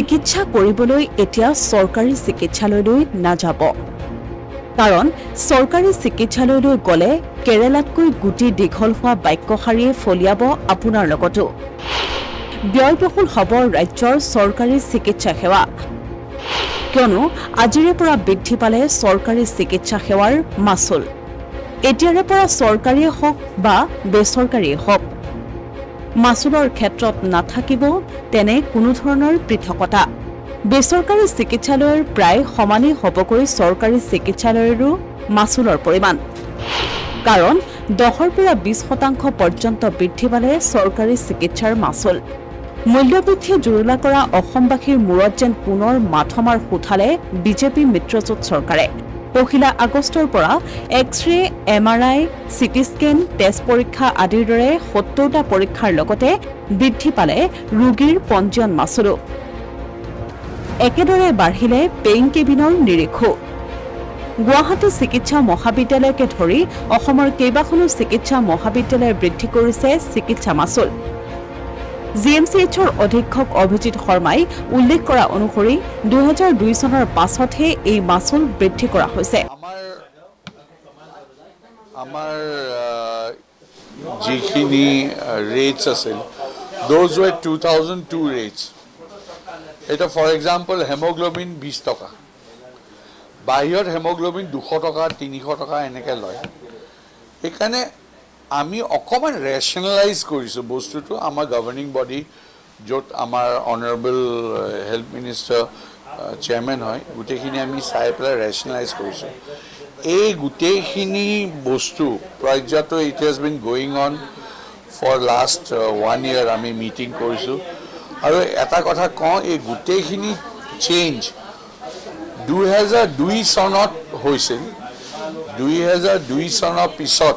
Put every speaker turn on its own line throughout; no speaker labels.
চিকিৎসা কৰিবলৈ এতিয়া চৰকাৰী চিকিৎসালয়লৈ নাযাব কাৰণ চৰকাৰী চিকিৎসালয়লৈ গলে কেৰালাতকৈ গুটি দীঘল হোৱা বাক্যশাৰীয়ে ফলিয়াব আপোনাৰ লগতো ব্যয়বহুল হ'ব ৰাজ্যৰ চৰকাৰী চিকিৎসা সেৱা কিয়নো আজিৰে পৰা বৃদ্ধি পালে চৰকাৰী চিকিৎসা সেৱাৰ মাচুল এতিয়াৰে পৰা চৰকাৰী হওক বা বেচৰকাৰী হওক মাচুলৰ ক্ষেত্ৰত নাথাকিব তেনে কোনো ধৰণৰ পৃথকতা বেচৰকাৰী চিকিৎসালয়ৰ প্ৰায় সমানেই হ'বকৈ চৰকাৰী চিকিৎসালয়ৰো মাচুলৰ পৰিমাণ কাৰণ 10 পৰা 20% পৰ্যন্ত বৃদ্ধি পালে চৰকাৰী চিকিৎসাৰ মাচুল মূল্যবৃদ্ধি জুৰুলা কৰা অসমবাসীৰ মূৰত যেন পুনৰ মাথমাৰ উঠালে বিজেপি মিত্ৰজোঁট চৰকাৰে পহিলা আগষ্টৰ পৰা এক্স-ৰে এমআৰআই সিটি স্কেন টেষ্ট পৰীক্ষা আদিৰ দৰে 70টা পৰীক্ষাৰ লগতে বৃদ্ধি পালে ৰোগীৰ পঞ্জীয়ন মাচুলো একেদৰে বাঢ়িলে পেইং কেবিনৰ নিৰীখো গুৱাহাটী চিকিৎসা মহাবিদ্যালয়কে ধৰি অসমৰ কেইবাখনো চিকিৎসা মহাবিদ্যালয়ে বৃদ্ধি কৰিছে চিকিৎসা মাচুল জিএমচিএইচৰ অধীক্ষক অভিজিৎ শৰ্মাই উল্লেখ কৰা অনুসৰি 2002 চনৰ পাছতহে এই মাচুল বৃদ্ধি কৰা হৈছে
আমাৰ যিখিনি ৰেটস আছিল those were 2002 rates এটা ফৰ এক্সাম্পল হেমোগ্লোবিন 20 টকা বাহিৰত হেমোগ্লোবিন 200 টকা 300 টকা এনেকৈ লয় এখানে আমি অকমান ৰেশনালাইজ কৰিছো বস্তুটো আমাৰ গভৰ্নিং বডি যত আমাৰ অনাৰেবল হেলথ মিনিষ্টাৰ চেয়াৰম্যান হয় গুটেখিনি আমি চাই পেলাই ৰেশনালাইজ কৰিছো এই গুটেখিনি বস্তু project it has been going on for last 1 year আমি মিটিং কৰিছো আৰু এটা কথা কওঁ এই গুটেখিনি চেঞ্জ 2002 চনত হৈছিল 2002 চনৰ পিছত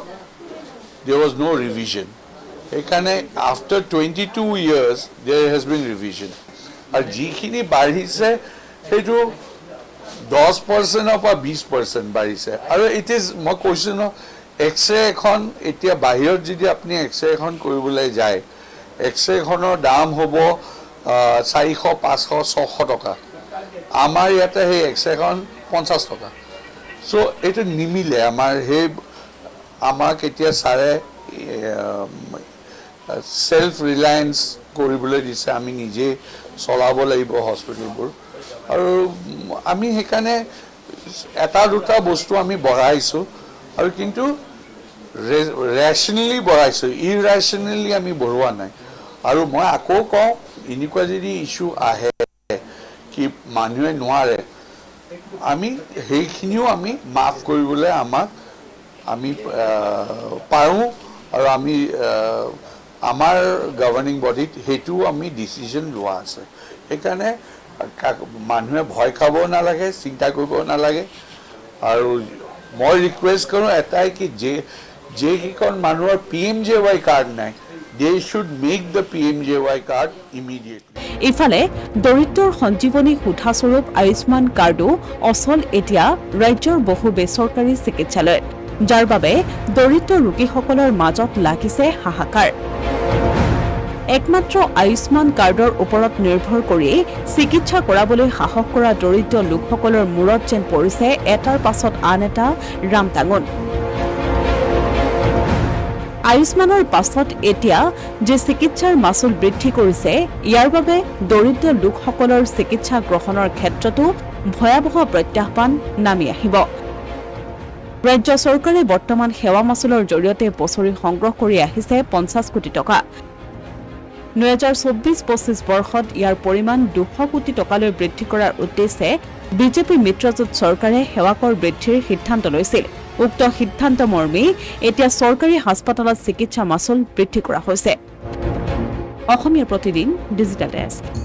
there was no revision. After 22 years, there has been revision. And jikhini badhise, hetu 10% or 20% badhise. And it is my question of X-ray ekhon etia bahirot jodi apni X-ray ekhon koribole jay. X-ray ekhonor dam hobo 400 500 600 toka. Amar yate he X-ray ekhon 50 toka. So etu nimile amar he আমাক এতিয়া সারে self reliance কৰিবলৈ দিছে আমি নিজে চলাব লাগিব হস্পিটেলবোৰ আৰু আমি হেকানে এটা দুটা বস্তু আমি বঢ়াইছো আৰু কিন্তু ৰেশনালি বঢ়াইছো ইৰেশনালি আমি বঢ়োৱা নাই আৰু মই আকৌ কওঁ ইনিকুৱা যদি ইস্যু আহে কি মানুহে নোৱাৰে আমি হেইখিনিও আমি মাফ কৰিবলৈ আমাক আমি পাৰো আৰু আমি আমাৰ গভৰ্নিং বডিত হেতু আমি ডিসিশন লোৱা আছে এখানে মানুহে ভয় খাব না লাগে চিন্তা কৰিব না লাগে আৰু মই ৰিকুৱেষ্ট কৰো এটাই কি যে কিখন মানুহৰ পিএমজেৱাই কাৰ্ড নাই they should make the PMJY card immediately.
ইফালে দৰিদ্ৰৰ সঞ্জীৱনী সুধাস্বৰূপ আয়ুষ্মান কাৰ্ডো অচল এতিয়া ৰাজ্যৰ বহু বেচৰকাৰী চিকিৎসালয় যাৰ বাবে দৰিদ্ৰ ৰোগীসকলৰ মাজত লাগিছে হাহাকাৰ একমাত্ৰ আয়ুষ্মান কাৰ্ডৰ ওপৰত নিৰ্ভৰ কৰি চিকিৎসা কৰাবলৈ সাহস কৰা দৰিদ্ৰ লোকসকলৰ মূৰত যেন পৰিছে এটাৰ পাছত আন এটা ৰামটাঙন আয়ুষ্মানৰ পাছত এতিয়া যে চিকিৎসাৰ মাচুল বৃদ্ধি কৰিছে ইয়াৰ বাবে দৰিদ্ৰ লোকসকলৰ চিকিৎসা গ্ৰহণৰ ক্ষেত্ৰতো ভয়াবহ প্ৰত্যাহ্বান নামি আহিব ৰাজ্য চৰকাৰে বৰ্তমান সেৱা মাচুলৰ জৰিয়তে বছৰি সংগ্ৰহ কৰি আহিছে 50 কোটি টকা 2024-25 বৰ্ষত ইয়াৰ পৰিমাণ 200 কোটি টকালৈ বৃদ্ধি কৰাৰ উদ্দেশ্যে বিজেপি মিত্ৰজোঁট চৰকাৰে সেৱাকৰ বৃদ্ধিৰ সিদ্ধান্ত লৈছিল উক্ত সিদ্ধান্ত মৰ্মে এতিয়া চৰকাৰী হাস্পতালত চিকিৎসা মাচুল বৃদ্ধি কৰা হৈছে অসমীয়া প্ৰতিদিন ডিজিটেল ডেস্ক